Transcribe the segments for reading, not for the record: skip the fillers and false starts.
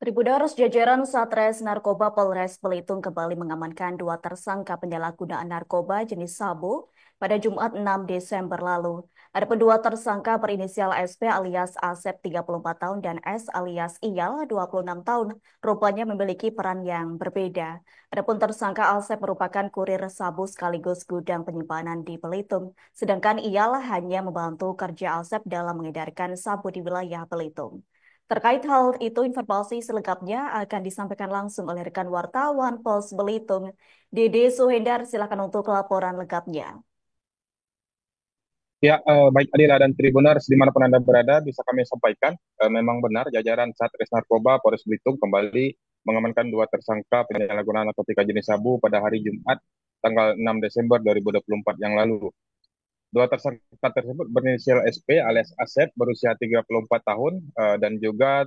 Tribunars jajaran Satres Narkoba Polres Belitung kembali mengamankan dua tersangka penyalahgunaan narkoba jenis sabu pada Jumat 6 Desember lalu. Adapun dua tersangka berinisial SP alias Asep 34 tahun dan S alias Iyal 26 tahun rupanya memiliki peran yang berbeda. Adapun tersangka Asep merupakan kurir sabu sekaligus gudang penyimpanan di Belitung, sedangkan Iyal hanya membantu kerja Asep dalam mengedarkan sabu di wilayah Belitung. Terkait hal itu, informasi selengkapnya akan disampaikan langsung oleh rekan wartawan Pos Belitung. Dede Suhendar, silakan untuk laporan lengkapnya. Ya, baik Adila dan Tribuners dimanapun Anda berada, bisa kami sampaikan, memang benar jajaran Satres Narkoba Polres Belitung kembali mengamankan dua tersangka penyalahgunaan narkotika jenis sabu pada hari Jumat, tanggal 6 Desember 2024 yang lalu. Dua tersangka tersebut berinisial SP alias Asep berusia 34 tahun, dan juga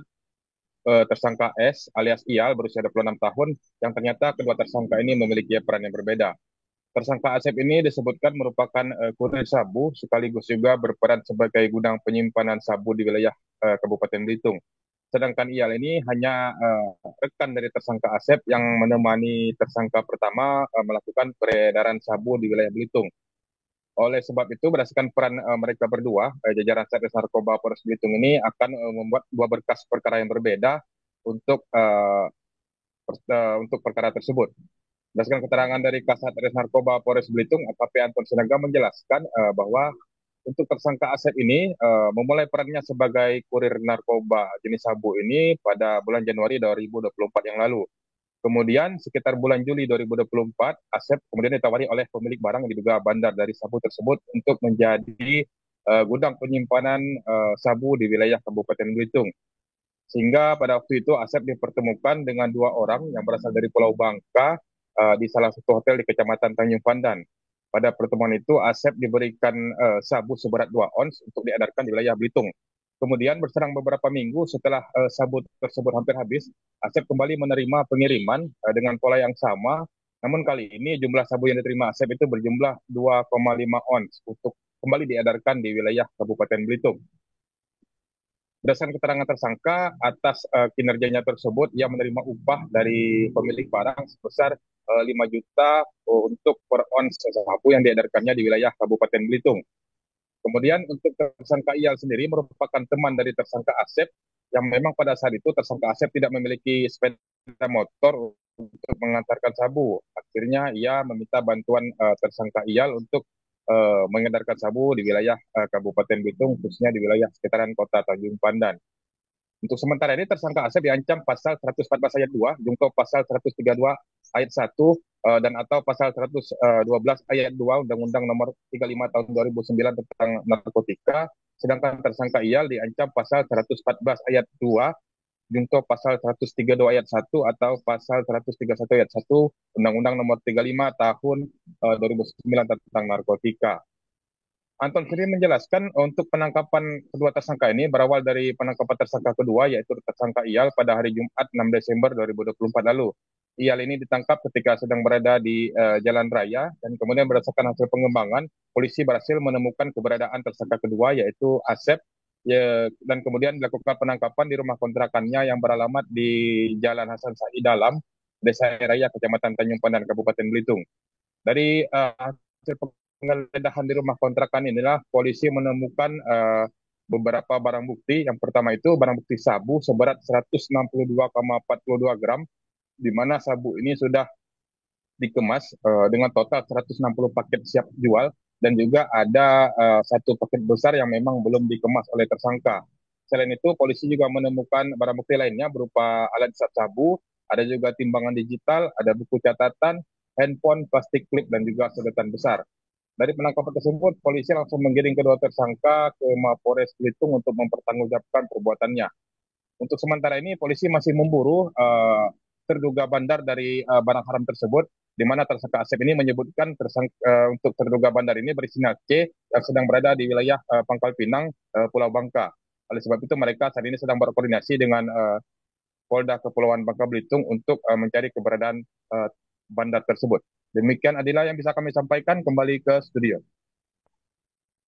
tersangka S alias Iyal berusia 26 tahun, yang ternyata kedua tersangka ini memiliki peran yang berbeda. Tersangka Asep ini disebutkan merupakan kurir sabu sekaligus juga berperan sebagai gudang penyimpanan sabu di wilayah Kabupaten Belitung. Sedangkan Iyal ini hanya rekan dari tersangka Asep yang menemani tersangka pertama melakukan peredaran sabu di wilayah Belitung. Oleh sebab itu, berdasarkan peran mereka berdua, jajaran Satres Narkoba Polres Belitung ini akan membuat dua berkas perkara yang berbeda untuk untuk perkara tersebut. Berdasarkan keterangan dari Kasat Res Narkoba Polres Belitung, AKP Anton Sinaga menjelaskan bahwa untuk tersangka Asep ini memulai perannya sebagai kurir narkoba jenis sabu ini pada bulan Januari 2024 yang lalu. Kemudian sekitar bulan Juli 2024, Asep kemudian ditawari oleh pemilik barang yang diduga bandar dari sabu tersebut untuk menjadi gudang penyimpanan sabu di wilayah Kabupaten Belitung. Sehingga pada waktu itu Asep dipertemukan dengan dua orang yang berasal dari Pulau Bangka di salah satu hotel di Kecamatan Tanjung Pandan. Pada pertemuan itu Asep diberikan sabu seberat 2 ons untuk diedarkan di wilayah Belitung. Kemudian berserang beberapa minggu setelah sabu tersebut hampir habis, Asep kembali menerima pengiriman dengan pola yang sama. Namun kali ini jumlah sabu yang diterima Asep itu berjumlah 2,5 ons untuk kembali diedarkan di wilayah Kabupaten Belitung. Berdasarkan keterangan tersangka, atas kinerjanya tersebut, ia menerima upah dari pemilik barang sebesar 5 juta untuk per ons sabu yang diedarkannya di wilayah Kabupaten Belitung. Kemudian untuk tersangka Iyal sendiri merupakan teman dari tersangka Asep, yang memang pada saat itu tersangka Asep tidak memiliki sepeda motor untuk mengantarkan sabu. Akhirnya ia meminta bantuan tersangka Iyal untuk mengedarkan sabu di wilayah Kabupaten Belitung, khususnya di wilayah sekitaran kota Tanjung Pandan. Untuk sementara ini tersangka Asep diancam pasal 114 ayat 2, junto pasal 132 ayat 1, dan atau pasal 112 ayat 2 Undang-Undang Nomor 35 Tahun 2009 tentang narkotika. Sedangkan tersangka Iyal diancam pasal 114 ayat 2, junto pasal 132 ayat 1 atau pasal 131 ayat 1 Undang-Undang Nomor 35 Tahun 2009 tentang narkotika. Anton sendiri menjelaskan untuk penangkapan kedua tersangka ini berawal dari penangkapan tersangka kedua, yaitu tersangka Iyal pada hari Jumat 6 Desember 2024 lalu. Iyal ini ditangkap ketika sedang berada di jalan raya, dan kemudian berdasarkan hasil pengembangan, polisi berhasil menemukan keberadaan tersangka kedua, yaitu Asep, ya, dan kemudian dilakukan penangkapan di rumah kontrakannya yang beralamat di Jalan Hasan Said Dalam, Desa Raya, Kecamatan Tanjung Pandan, Kabupaten Belitung. Dari hasil penggeledahan di rumah kontrakan inilah polisi menemukan beberapa barang bukti. Yang pertama itu barang bukti sabu seberat 162,42 gram, di mana sabu ini sudah dikemas dengan total 160 paket siap jual, dan juga ada satu paket besar yang memang belum dikemas oleh tersangka. Selain itu, polisi juga menemukan barang bukti lainnya berupa alat hisap sabu, ada juga timbangan digital, ada buku catatan, handphone, plastik klip, dan juga sedotan besar. Dari penangkapan tersebut, polisi langsung menggiring kedua tersangka ke Mapores Belitung untuk mempertanggungjawabkan perbuatannya. Untuk sementara ini, polisi masih memburu terduga bandar dari barang haram tersebut, di mana tersangka Asep ini menyebutkan untuk terduga bandar ini berinisial C yang sedang berada di wilayah Pangkal Pinang, Pulau Bangka. Oleh sebab itu, mereka saat ini sedang berkoordinasi dengan Polda Kepulauan Bangka Belitung untuk mencari keberadaan bandar tersebut. Demikian Adila yang bisa kami sampaikan, kembali ke studio.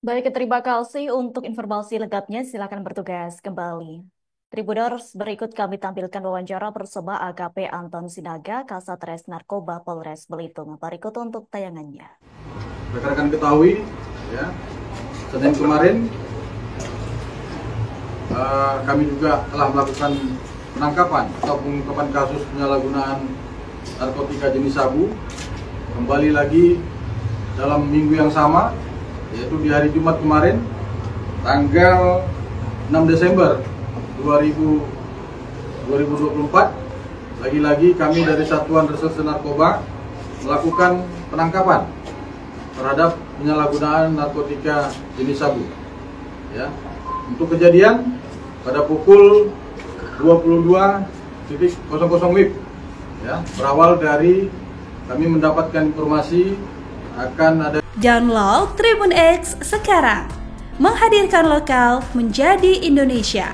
Baik, terima kasih untuk informasi lengkapnya. Silakan bertugas kembali. Tribuners, berikut kami tampilkan wawancara bersama AKP Anton Sinaga, Kasatres Narkoba Polres Belitung. Berikut untuk tayangannya. Rekan-rekan ketahui, ya, Senin kemarin kami juga telah melakukan penangkapan atau pengungkapan kasus penyalahgunaan narkotika jenis sabu. Kembali lagi dalam minggu yang sama, yaitu di hari Jumat kemarin, tanggal 6 Desember 2024, lagi-lagi kami dari Satuan Reserse Narkoba melakukan penangkapan terhadap penyalahgunaan narkotika jenis sabu. Ya, untuk kejadian pada pukul 22.00 WIB, ya, berawal dari kami mendapatkan informasi akan ada. Download Tribun X sekarang, menghadirkan lokal menjadi Indonesia.